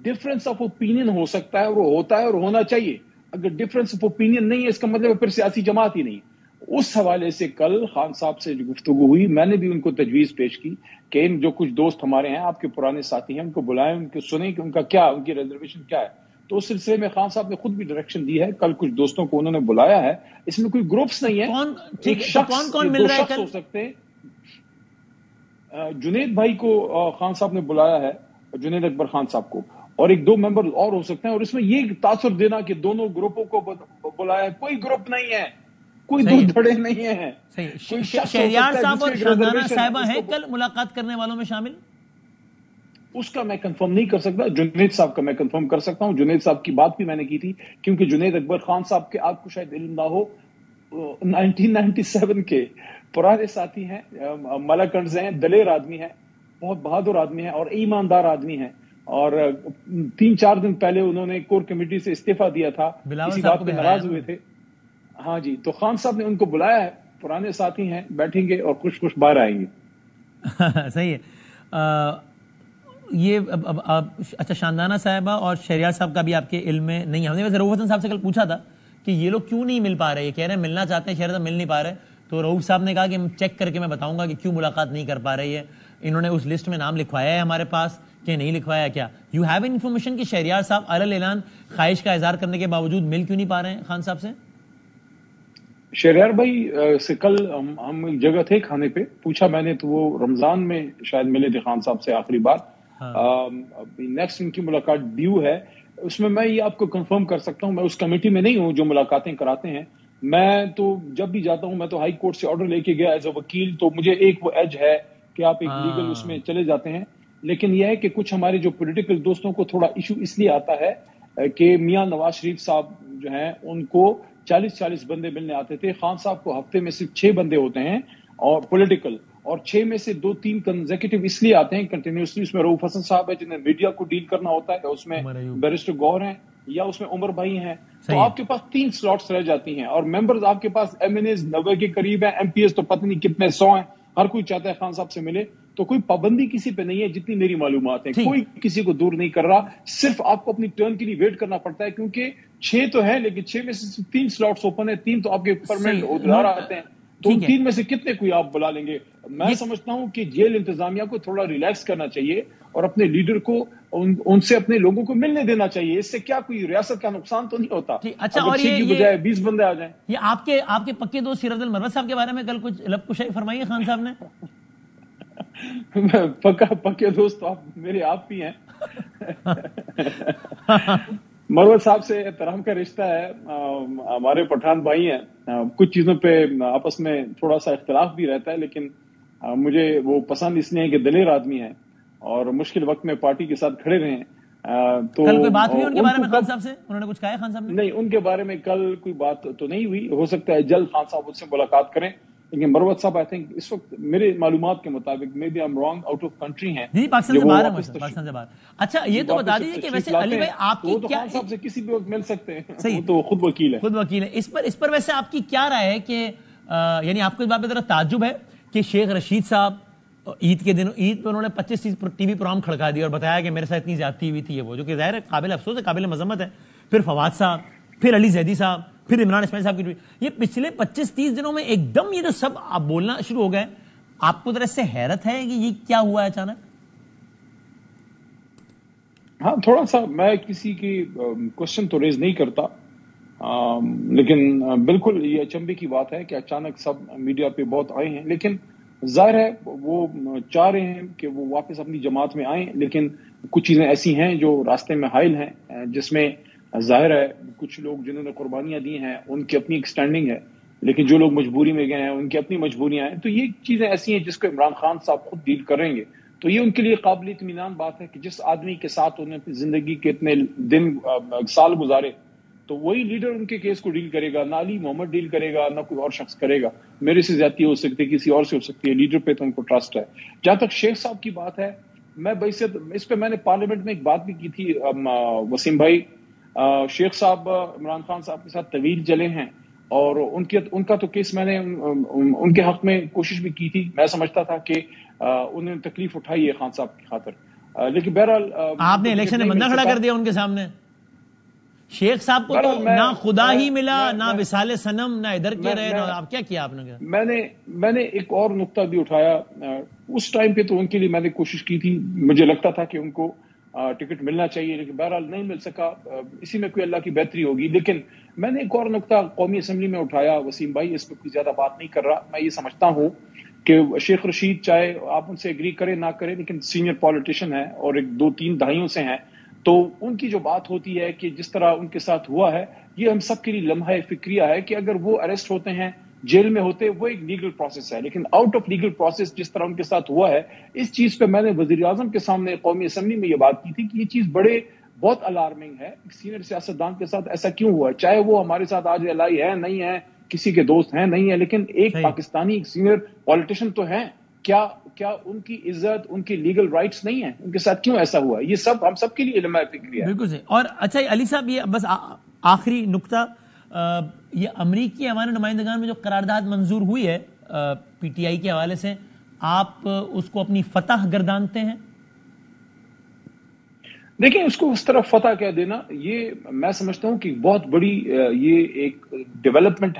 ڈفرنس آف اوپینین ہو سکتا ہے, اور وہ ہوتا ہے اور ہونا چاہیے. اگر ڈفرنس آف اوپینین نہیں ہے اس کا مطلب پھر سیاسی جماعت ہی نہیں. اس حوالے سے کل خان صاحب سے جو گفتگو ہوئی, میں نے بھی ان کو تجویز پیش کی کہ ان جو کچھ دوست ہمارے ہیں آپ کے پرانے ساتھی ہیں ان کو بلائیں, ان کو سنیں کہ ان کا کیا, ان کی ریزرویشن کیا ہے. تو اس سلسلے میں خان صاحب نے خود بھی ڈائریکشن دی ہے, کل کچھ دوستوں کو انہوں نے بلایا ہے. اس میں کوئی گروپس نہیں ہے, ایک شخص دو شخص ہو سکتے ہیں. جنید بھائی کو خان صاحب نے بلایا ہے, جنید اکبر خان صاحب کو, اور ایک دو ممبر اور ہو سکتے ہیں. اور اس میں یہ تاثر دینا کہ دونوں گروپوں کو بلایا ہے, کوئی گروپ نہیں ہے, کوئی دور دھڑے نہیں ہیں. شہریار صاحب اور شاندانہ صاحبہ ہیں کل ملاقات کرنے والوں میں شامل؟ اس کا میں کنفرم نہیں کر سکتا. جنید صاحب کا میں کنفرم کر سکتا ہوں. جنید صاحب کی بات بھی میں نے کی تھی, کیونکہ جنید اکبر خان صاحب کے آپ کو شاید علم نہ ہو, 1997 کے پرانے ساتھی ہیں, ملاکنڈز ہیں, دلیر آدمی ہیں, بہت بہادر آدمی ہیں اور ایماندار آدمی ہیں. اور 3-4 دن پہلے انہوں نے کور کمیٹی سے استعفیٰ دیا تھا, اسی بات پہ ناراض ہوئے تھے. ہاں جی, تو خان صاحب نے ان کو بلایا ہے, پرانے ساتھی ہیں, بیٹھیں گے اور خوش خوش باہر آئیں گے. صحیح ہے. یہ اچھا شاندانہ صاحبہ اور شہریار صاحب کا بھی آپ کے علم میں نہیں. ہم نے ویسے رؤوف حسن صاحب سے کل پوچھا تھا کہ یہ لوگ کیوں نہیں مل پا رہے, یہ کہہ رہے ہیں ملنا چاہتے ہیں, شہریار صاحب مل نہیں پا رہے. تو رؤوف صاحب نے کہا کہ چیک کر کے میں بتاؤں گا کہ کیوں ملاقات نہیں کر پا رہی ہے. انہوں نے اس لسٹ میں نام لکھوایا ہے ہمارے پاس کہ نہیں لکھوایا کیا؟ یو ہیو انفارمیشن کہ شہریار صاحب علی اعلان خواہش کا اظہار کرنے کے باوجود مل کیوں نہیں پا رہے ہیں خان صاحب سے؟ شہریار بھائی سے کل ہم ایک جگہ تھے کھانے پہ, پوچھا میں نے تو وہ رمضان میں شاید ملے تھے خان صاحب سے آخری بار. نیکسٹ ان کی ملاقاٹ ڈیو ہے. اس میں یہ آپ کو کنفرم کر سکتا ہوں, میں اس کمیٹی میں نہیں ہوں جو ملاقاتیں کراتے ہیں. میں تو جب بھی جاتا ہوں, میں تو ہائی کورٹ سے آرڈر لے کے گیا ایز اے وکیل, تو مجھے ایک وہ ایج ہے کہ آپ ایک لیگل اس میں چلے جاتے ہیں. لیکن یہ ہے کہ کچھ ہمارے جو پولیٹیکل دوستوں کو تھوڑا ایشو اس لیے آتا ہے کہ میاں نواز شریف صاحب جو ہیں ان کو 40 بندے ملنے آتے تھے. خان صاحب کو ہفتے میں صرف 6 بندے ہوتے ہیں اور پولیٹیکل, اور 6 میں سے 2-3 کنزیکٹیو اس لیے آتے ہیں کنٹینیوسلی. اس میں رؤوف حسن صاحب ہے جنہیں میڈیا کو ڈیل کرنا ہوتا ہے, اس میں بیرسٹر گور ہیں, یا اس میں عمر بھائی ہیں. تو آپ کے پاس 3 سلاٹس رہ جاتی ہیں, اور ممبرز آپ کے پاس ایم این ایز 90 کے قریب ہیں, ایم پی ایس تو پتہ نہیں کتنے 100 ہیں. ہر کوئی چاہتا ہے خان صاحب سے ملے, تو کوئی پابندی کسی پہ نہیں ہے جتنی میری معلومات ہیں. کوئی کسی کو دور نہیں کر رہا, صرف آپ کو اپنی ٹرن کے لیے ویٹ کرنا پڑتا ہے, کیونکہ 6 تو ہے لیکن 6 میں سے 3 سلاٹس اوپن ہیں, 3 تو آپ کے پرمنٹ عہدیدار آتے ہیں. تو 3 میں سے کتنے کوئی آپ بلا لیں گے؟ میں سمجھتا ہوں کہ جیل انتظامیہ کو تھوڑا ریلیکس کرنا چاہیے اور اپنے لیڈر کو ان سے اپنے لوگوں کو ملنے دینا چاہیے. اس سے کیا کوئی ریاست کا نقصان تو نہیں ہوتا. اچھا, اور یہ بجائے 20 بندے آ جائیں. یہ آپ کے پکے دوست سیرت المروت صاحب کے بارے میں کل کچھ لب کشائی فرمائی ہے خان صاحب نے؟ پکے دوست آپ میرے آپ بھی ہیں. مروت صاحب سے احترام کا رشتہ ہے, ہمارے پٹھان بھائی ہیں. کچھ چیزوں پہ آپس میں تھوڑا سا اختلاف بھی رہتا ہے, لیکن مجھے وہ پسند اس لیے ہے کہ دلیر آدمی ہیں اور مشکل وقت میں پارٹی کے ساتھ کھڑے رہے ہیں. تو کل کوئی بات ہوئی ان کے بارے میں خان صاحب سے؟ انہوں نے کچھ کہا ہے خان صاحب نے؟ نہیں, ان کے بارے میں کل کوئی بات تو نہیں ہوئی. ہو سکتا ہے جلد خان صاحب سے ملاقات کریں, لیکن مروت صاحب آئی تھنک اس وقت میرے معلومات کے مطابق maybe I am wrong, out of country ہیں. جی, پاکستان سے باہر ہیں, پاکستان سے باہر. اچھا, یہ تو بتا دیجیے کہ ویسے علی بھائی آپ کی کیا, خان صاحب سے کسی بھی وقت مل سکتے ہیں, وہ تو خود وکیل ہے. خود وکیل ہے. اس پر ویسے آپ کی کیا رائے ہے کہ یعنی آپ کو اس بات پہ ذرا تعجب ہے کہ شیخ رشید صاحب عید کے دن, عید پہ انہوں نے 25-30 ٹی وی پروگرام کھڑکا دیا اور بتایا کہ میرے ساتھ اتنی زیادتی ہوئی تھی, وہ جو کہ ظاہر ہے قابل افسوس ہے, قابل مذمت ہے. پھر فواد صاحب, پھر علی زیدی صاحب, پھر عمران اسماعیل صاحب کی, یہ پچھلے 25-30 دنوں میں ایک دم یہ جو سب آپ بولنا شروع ہو گئے, آپ کو ذرا اس سے حیرت ہے کہ یہ کیا ہوا ہے اچانک؟ ہاں, تھوڑا سا میں کسی کی کوشچن تو ریز نہیں کرتا, لیکن بالکل یہ اچنبے کی بات ہے کہ اچانک سب میڈیا پہ بہت آئے ہیں. لیکن ظاہر ہے وہ چاہ رہے ہیں کہ وہ واپس اپنی جماعت میں آئیں, لیکن کچھ چیزیں ایسی ہیں جو راستے میں حائل ہیں, جس میں ظاہر ہے کچھ لوگ جنہوں نے قربانیاں دی ہیں ان کی اپنی ایک سٹینڈنگ ہے, لیکن جو لوگ مجبوری میں گئے ہیں ان کی اپنی مجبوریاں ہیں. تو یہ چیزیں ایسی ہیں جس کو عمران خان صاحب خود ڈیل کریں گے. تو یہ ان کے لیے قابل اطمینان بات ہے کہ جس آدمی کے ساتھ انہوں نے اپنی زندگی کے اتنے دن سال گزارے, تو وہی لیڈر ان کے کیس کو ڈیل کرے گا، نہ علی محمد ڈیل کرے گا، نہ کوئی اور شخص کرے گا. میرے سے زیادتی ہو سکتی ہے، کسی اور سے ہو سکتی ہے، لیڈر پہ تو ان کو ٹرسٹ ہے. جہاں تک شیخ صاحب کی بات ہے، میں اس پہ میں نے پارلیمنٹ میں ایک بات بھی کی تھی وسیم بھائی. شیخ صاحب عمران خان صاحب کے ساتھ طویل چلے ہیں، اور ان کا تو کیس میں نے ان کے حق میں کوشش بھی کی تھی. میں سمجھتا تھا کہ انہوں نے تکلیف اٹھائی ہے خان صاحب کی خاطر، لیکن بہرحال آپ نے الیکشن میں بندہ کھڑا کر دیا ان کے سامنے. شیخ صاحب کو تو نہ خدا ہی ملا، نہ وصال صنم، نہ ادھر کے رہے، نہ آپ کیا کیا آپ نے. میں نے ایک اور نقطہ بھی اٹھایا. اس ٹائم پہ تو ان کے لیے میں نے کوشش کی تھی، مجھے لگتا تھا کہ ان کو ٹکٹ ملنا چاہیے، لیکن بہرحال نہیں مل سکا. اسی میں کوئی اللہ کی بہتری ہوگی. لیکن میں نے ایک اور نقطہ قومی اسمبلی میں اٹھایا. وسیم بھائی اس پہ کوئی زیادہ بات نہیں کر رہا. میں یہ سمجھتا ہوں کہ شیخ رشید چاہے آپ ان سے ایگری کریں نہ کریں، لیکن سینئر پولیٹیشین ہیں اور 2-3 دہائیوں سے ہیں، تو ان کی جو بات ہوتی ہے کہ جس طرح ان کے ساتھ ہوا ہے، یہ ہم سب کے لیے لمحہ فکریہ ہے کہ اگر وہ اریسٹ ہوتے ہیں، جیل میں ہوتے، وہ ایک لیگل پروسیس ہے. لیکن آؤٹ آف لیگل پروسیس جس طرح ان کے ساتھ ہوا ہے، اس چیز پہ میں نے وزیر اعظم کے سامنے قومی اسمبلی میں یہ بات کی تھی کہ یہ چیز بہت الارمنگ ہے. سینئر سیاستدان کے ساتھ ایسا کیوں ہوا؟ چاہے وہ ہمارے ساتھ آج الائی ہے، نہیں ہے، کسی کے دوست ہیں، نہیں ہے، لیکن ایک پاکستانی ایک سینئر پولیٹیشین تو ہیں. کیا ان کی عزت، ان کی لیگل رائٹس نہیں ہیں؟ ان کے ساتھ کیوں ایسا ہوا؟ یہ سب ہم سب کے لیے علم فکری ہے. بالکل صحیح. اور اچھا علی صاحب، یہ بس آخری نقطہ، یہ امریکی ایوان نمائندگان میں جو قرارداد منظور ہوئی ہے پی ٹی آئی کے حوالے سے، آپ اس کو اپنی فتح گردانتے ہیں؟ دیکھیں، اس کو اس طرح فتح کہہ دینا، یہ میں سمجھتا ہوں کہ بہت بڑی یہ ایک ڈیولپمنٹ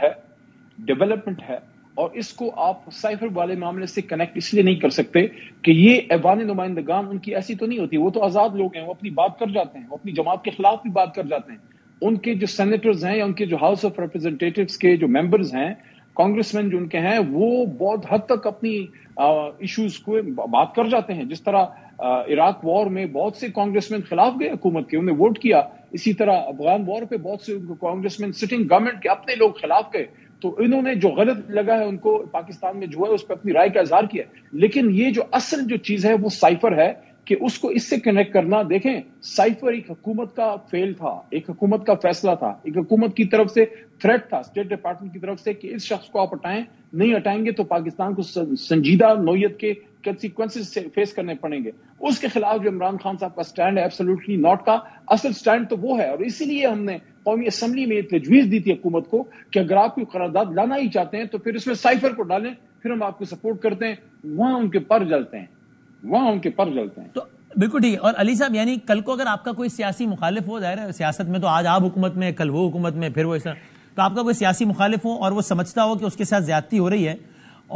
ہے، اور اس کو آپ سائفر والے معاملے سے کنیکٹ اس لیے نہیں کر سکتے کہ یہ ایوان نمائندگان ان کی ایسی تو نہیں ہوتی. وہ تو آزاد لوگ ہیں، وہ اپنی بات کر جاتے ہیں، وہ اپنی جماعت کے خلاف بھی بات کر جاتے ہیں. ان کے جو سینیٹرز ہیں یا ان کے جو ہاؤس آف ریپرزینٹیٹیوز کے جو ممبرز ہیں، کانگریس مین جو ان کے ہیں، وہ بہت حد تک اپنی ایشوز کو بات کر جاتے ہیں. جس طرح عراق وار میں بہت سے کانگریس مین خلاف گئے حکومت کے، انہوں نے ووٹ کیا. اسی طرح افغان وار پہ بہت سے کانگریس مین سٹنگ گورنمنٹ کے اپنے لوگ خلاف گئے. تو انہوں نے جو غلط لگا ہے ان کو پاکستان میں جو ہے اس پہ اپنی رائے کا اظہار کیا. لیکن یہ جو اصل جو چیز ہے وہ سائفر ہے، کہ اس کو اس سے کنیکٹ کرنا. دیکھیں، سائفر ایک حکومت کا فیل تھا، ایک حکومت کا فیصلہ تھا، ایک حکومت کی طرف سے تھریٹ تھا، اسٹیٹ ڈپارٹمنٹ کی طرف سے کہ اس شخص کو آپ ہٹائیں، نہیں ہٹائیں گے تو پاکستان کو سنجیدہ نوعیت کے کنسیکوینسز فیس کرنے پڑیں گے. اس کے خلاف جو عمران خان صاحب کا سٹینڈ ہے، ایبسولوٹلی ناٹ کا اصل سٹینڈ تو وہ ہے. اور اسی لیے ہم نے قومی اسمبلی میں تجویز دی تھی حکومت کو کہ اگر آپ کوئی قرارداد لانا ہی چاہتے ہیں تو پھر اس میں سائفر کو ڈالیں، پھر ہم آپ کو سپورٹ کرتے ہیں. وہاں ان کے پر جلتے ہیں. تو بالکل ٹھیک ہے. اور علی صاحب، یعنی کل کو اگر آپ کا کوئی سیاسی مخالف ہو، ظاہر ہے سیاست میں تو آج آپ حکومت میں، کل وہ حکومت میں، پھر وہ ایسا، تو آپ کا کوئی سیاسی مخالف ہو اور وہ سمجھتا ہو کہ اس کے ساتھ زیادتی ہو رہی ہے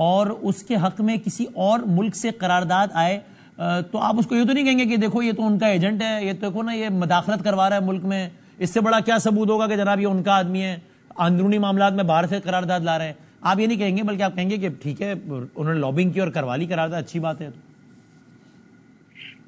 اور اس کے حق میں کسی اور ملک سے قرارداد آئے، تو آپ اس کو یہ تو نہیں کہیں گے کہ دیکھو یہ تو ان کا ایجنٹ ہے، یہ تو نا یہ مداخلت کروا رہا ہے ملک میں، اس سے بڑا کیا ثبوت ہوگا کہ جناب یہ ان کا آدمی ہے، اندرونی معاملات میں باہر سے قرارداد لا رہے ہیں. آپ یہ نہیں کہیں گے، بلکہ آپ کہیں گے کہ ٹھیک ہے انہوں نے لابنگ کی اور کروا لی قرارداد، اچھی بات ہے.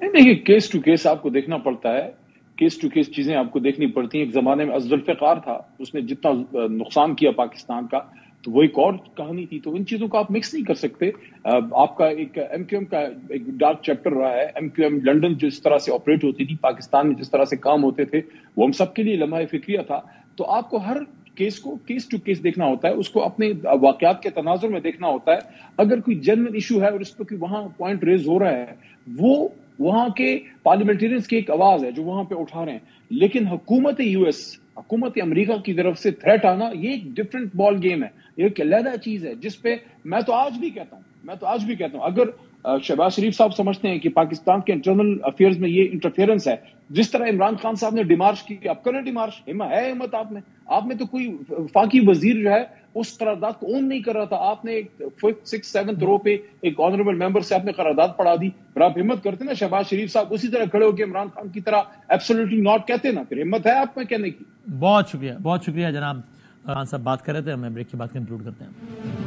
دیکھیے، کیس ٹو کیس آپ کو دیکھنا پڑتا ہے، کیس ٹو کیس چیزیں آپ کو دیکھنی پڑتی ہیں. ایک زمانے میں ذوالفقار تھا، اس نے جتنا نقصان کیا پاکستان کا، تو وہ ایک اور کہانی تھی. تو ان چیزوں کو آپ مکس نہیں کر سکتے. آپ کا ایک ایم کیو ایم کا ایک ڈارک چیپٹر رہا ہے. ایم کیو ایم لنڈن جس طرح سے آپریٹ ہوتی تھی، پاکستان میں جس طرح سے کام ہوتے تھے، وہ ہم سب کے لیے لمحہ فکریہ تھا. تو آپ کو ہر کیس کو کیس ٹو کیس دیکھنا ہوتا ہے، اس کو اپنے واقعات کے تناظر میں دیکھنا ہوتا ہے. اگر کوئی جنرل ایشو ہے اور اس پہ کوئی وہاں پوائنٹ ریز ہو رہا ہے، وہ وہاں کے پارلیمنٹرینز کی ایک آواز ہے جو وہاں پہ اٹھا رہے ہیں. لیکن حکومت یو ایس، حکومت امریکہ کی طرف سے تھریٹ آنا، یہ ایک ڈفرنٹ بال گیم ہے، یہ ایک علیحدہ چیز ہے جس پہ میں تو آج بھی کہتا ہوں اگر شہباز شریف صاحب سمجھتے ہیں کہ پاکستان کے انٹرنل افیئرز میں یہ انٹرفیئرنس ہے، جس طرح عمران خان صاحب نے ڈیمارش کی، آپ کریں ڈیمارش، ہمت آپ میں تو کوئی وفاقی وزیر جو ہے اس قرارداد کو اون نہیں کر رہا تھا. آپ نے 5th 6th 7th رو پہ ایک آنریبل ممبر سے آپ نے قرارداد پڑھا دی. پھر آپ ہمت کرتے نا شہباز شریف صاحب اسی طرح کھڑے ہو کے عمران خان کی طرح ایبسولوٹلی ناٹ کہتے نا، پھر ہمت ہے آپ میں کہنے کی. بہت شکریہ جناب خان صاحب. بات کر رہے تھے، ہمیں بریک کے بعد کنکلوڈ کرتے ہیں.